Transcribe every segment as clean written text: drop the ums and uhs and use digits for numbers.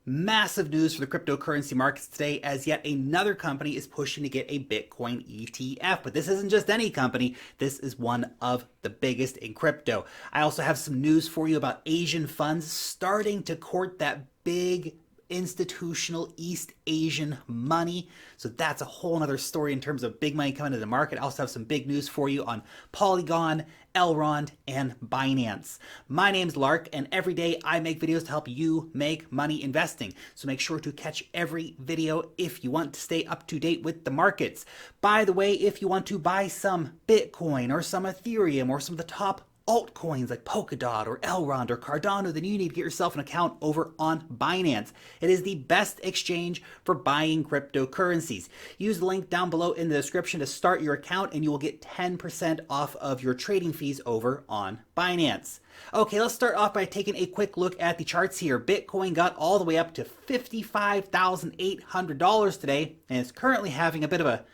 Massive news for the cryptocurrency markets today as yet another company is pushing to get a Bitcoin ETF. But this isn't just any company, this is one of the biggest in crypto. I also have some news for you about Asian funds starting to court that big institutional East Asian money. So that's a whole nother story in terms of big money coming to the market. I also have some big news for you on Polygon, Elrond, and BINANCE. My name's Lark, and every day I make videos to help you make money investing. So make sure to catch every video if you want to stay up to date with the markets. By the way, if you want to buy some Bitcoin or some Ethereum or some of the top altcoins like Polkadot or Elrond or Cardano, then you need to get yourself an account over on Binance. It is the best exchange for buying cryptocurrencies. Use the link down below in the description to start your account and you will get 10% off of your trading fees over on Binance. Okay, let's start off by taking a quick look at the charts here. Bitcoin got all the way up to $55,800 today and is currently having a bit of a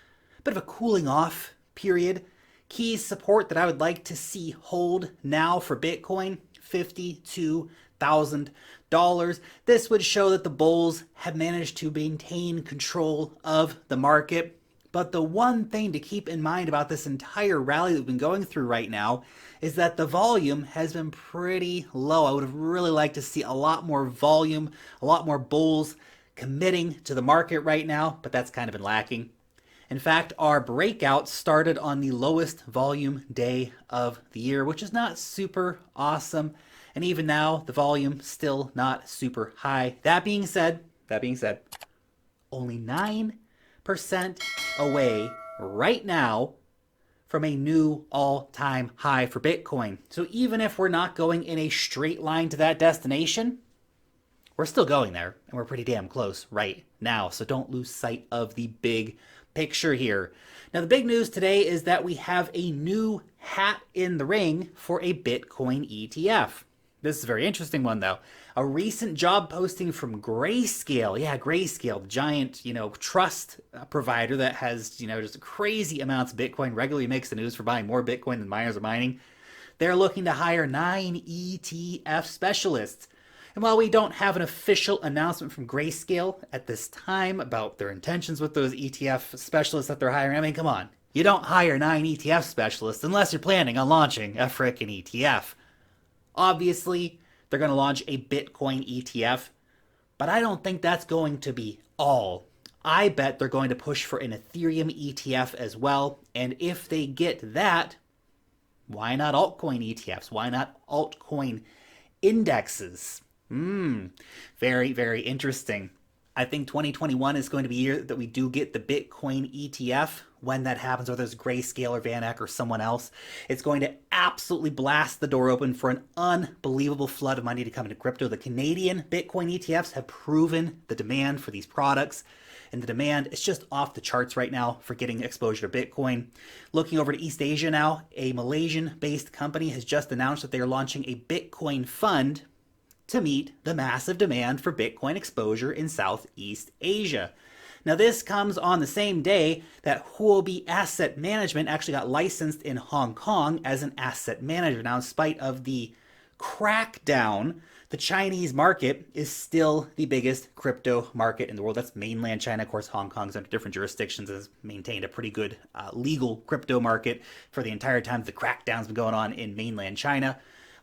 cooling off period. Key support that I would like to see hold now for Bitcoin, $52,000. This would show that the bulls have managed to maintain control of the market. But the one thing to keep in mind about this entire rally that we've been going through right now is that the volume has been pretty low. I would have really liked to see a lot more volume, a lot more bulls committing to the market right now, but that's kind of been lacking. In fact, our breakout started on the lowest volume day of the year, which is not super awesome. And even now, the volume still not super high. That being said, only 9% away right now from a new all-time high for Bitcoin. So even if we're not going in a straight line to that destination, we're still going there, and we're pretty damn close right now. So don't lose sight of the big picture here. Now, the big news today is that we have a new hat in the ring for a Bitcoin ETF. This is a very interesting one, though. A recent job posting from Grayscale. Yeah, Grayscale, the giant, trust provider that has, just crazy amounts of Bitcoin, regularly makes the news for buying more Bitcoin than miners are mining. They're looking to hire 9 ETF specialists. And while we don't have an official announcement from Grayscale at this time about their intentions with those ETF specialists that they're hiring, I mean, come on. You don't hire 9 ETF specialists unless you're planning on launching a frickin' ETF. Obviously, they're going to launch a Bitcoin ETF, but I don't think that's going to be all. I bet they're going to push for an Ethereum ETF as well, and if they get that, why not altcoin ETFs? Why not altcoin indexes? Very, very interesting. I think 2021 is going to be a year that we do get the Bitcoin ETF. When that happens, whether it's Grayscale or VanEck or someone else, it's going to absolutely blast the door open for an unbelievable flood of money to come into crypto. The Canadian Bitcoin ETFs have proven the demand for these products, and the demand is just off the charts right now for getting exposure to Bitcoin. Looking over to East Asia now, a Malaysian-based company has just announced that they are launching a Bitcoin fund to meet the massive demand for Bitcoin exposure in Southeast Asia. Now, this comes on the same day that Huobi Asset Management actually got licensed in Hong Kong as an asset manager. Now, in spite of the crackdown, the Chinese market is still the biggest crypto market in the world. That's mainland China. Of course, Hong Kong's under different jurisdictions has maintained a pretty good legal crypto market for the entire time the crackdown's been going on in mainland China.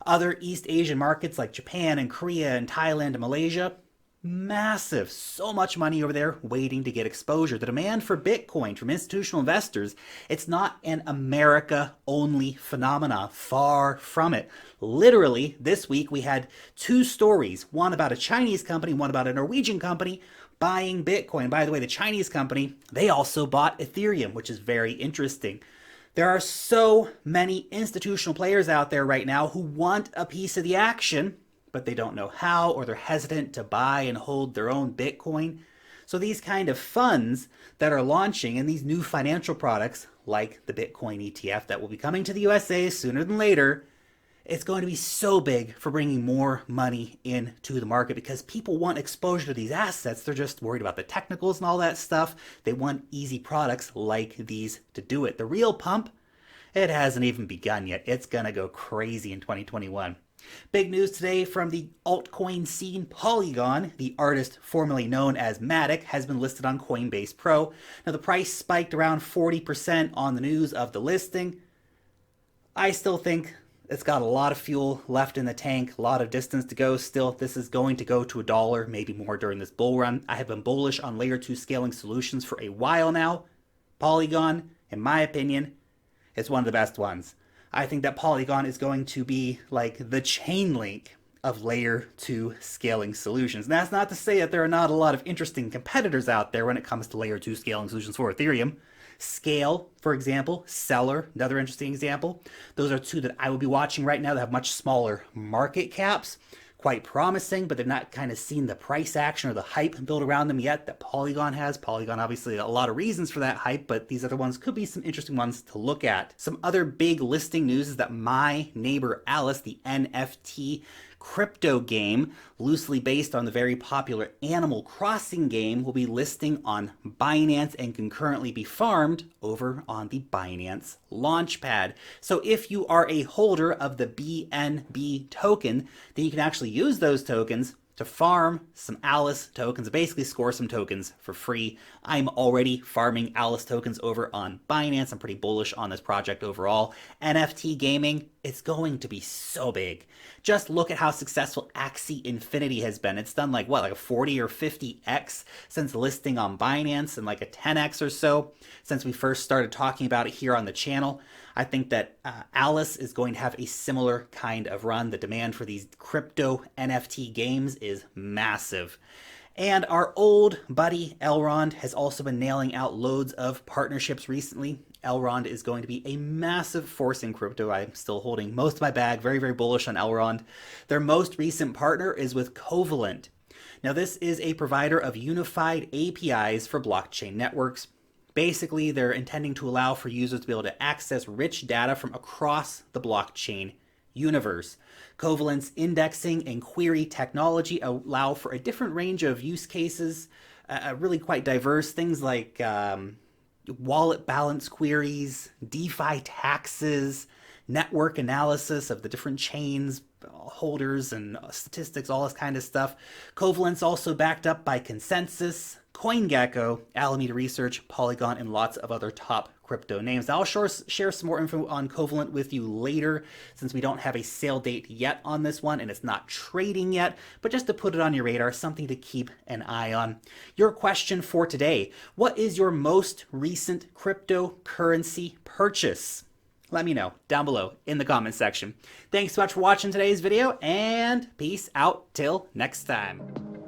Other East Asian markets like Japan and Korea and Thailand and Malaysia, massive. So much money over there waiting to get exposure. The demand for Bitcoin from institutional investors, it's not an America-only phenomena. Far from it. Literally, this week we had 2 stories. One about a Chinese company, one about a Norwegian company buying Bitcoin. By the way, the Chinese company, they also bought Ethereum, which is very interesting. There are so many institutional players out there right now who want a piece of the action, but they don't know how, or they're hesitant to buy and hold their own Bitcoin. So these kind of funds that are launching and these new financial products like the Bitcoin ETF that will be coming to the USA sooner than later, it's going to be so big for bringing more money into the market because people want exposure to these assets. They're just worried about the technicals and all that stuff. They want easy products like these to do it. The real pump, it hasn't even begun yet. It's going to go crazy in 2021. Big news today from the altcoin scene. Polygon, the artist formerly known as Matic, has been listed on Coinbase Pro. Now the price spiked around 40% on the news of the listing. I still think it's got a lot of fuel left in the tank, a lot of distance to go still. This is going to go to $1, maybe more during this bull run. I have been bullish on layer 2 scaling solutions for a while now. Polygon, in my opinion, is one of the best ones. I think that Polygon is going to be like the chain link of layer 2 scaling solutions. And that's not to say that there are not a lot of interesting competitors out there when it comes to layer 2 scaling solutions for Ethereum. Scale, for example, Seller, another interesting example. Those are two that I will be watching right now that have much smaller market caps. Quite promising, but they've not kind of seen the price action or the hype built around them yet that Polygon has. Polygon, obviously, a lot of reasons for that hype, but these other ones could be some interesting ones to look at. Some other big listing news is that My Neighbor Alice, the NFT crypto game, loosely based on the very popular Animal Crossing game, will be listing on Binance and can currently be farmed over on the Binance Launchpad. So if you are a holder of the BNB token, then you can actually use those tokens to farm some Alice tokens, basically score some tokens for free. I'm already farming Alice tokens over on Binance. I'm pretty bullish on this project overall. NFT gaming, it's going to be so big. Just look at how successful Axie Infinity has been. It's done like what, like a 40 or 50x since listing on Binance and like a 10x or so since we first started talking about it here on the channel. I think that Alice is going to have a similar kind of run. The demand for these crypto NFT games is massive. And our old buddy Elrond has also been nailing out loads of partnerships recently. Elrond is going to be a massive force in crypto. I'm still holding most of my bag, very, very bullish on Elrond. Their most recent partner is with Covalent. Now, this is a provider of unified APIs for blockchain networks. Basically, they're intending to allow for users to be able to access rich data from across the blockchain universe. Covalent's indexing and query technology allow for a different range of use cases, really quite diverse. Things like wallet balance queries, DeFi taxes, network analysis of the different chains, holders and statistics, all this kind of stuff. Covalent's also backed up by Consensus, CoinGecko, Alameda Research, Polygon, and lots of other top crypto names. Now, I'll share some more info on Covalent with you later since we don't have a sale date yet on this one and it's not trading yet, but just to put it on your radar, something to keep an eye on. Your question for today: what is your most recent cryptocurrency purchase? Let me know down below in the comments section. Thanks so much for watching today's video, and peace out till next time.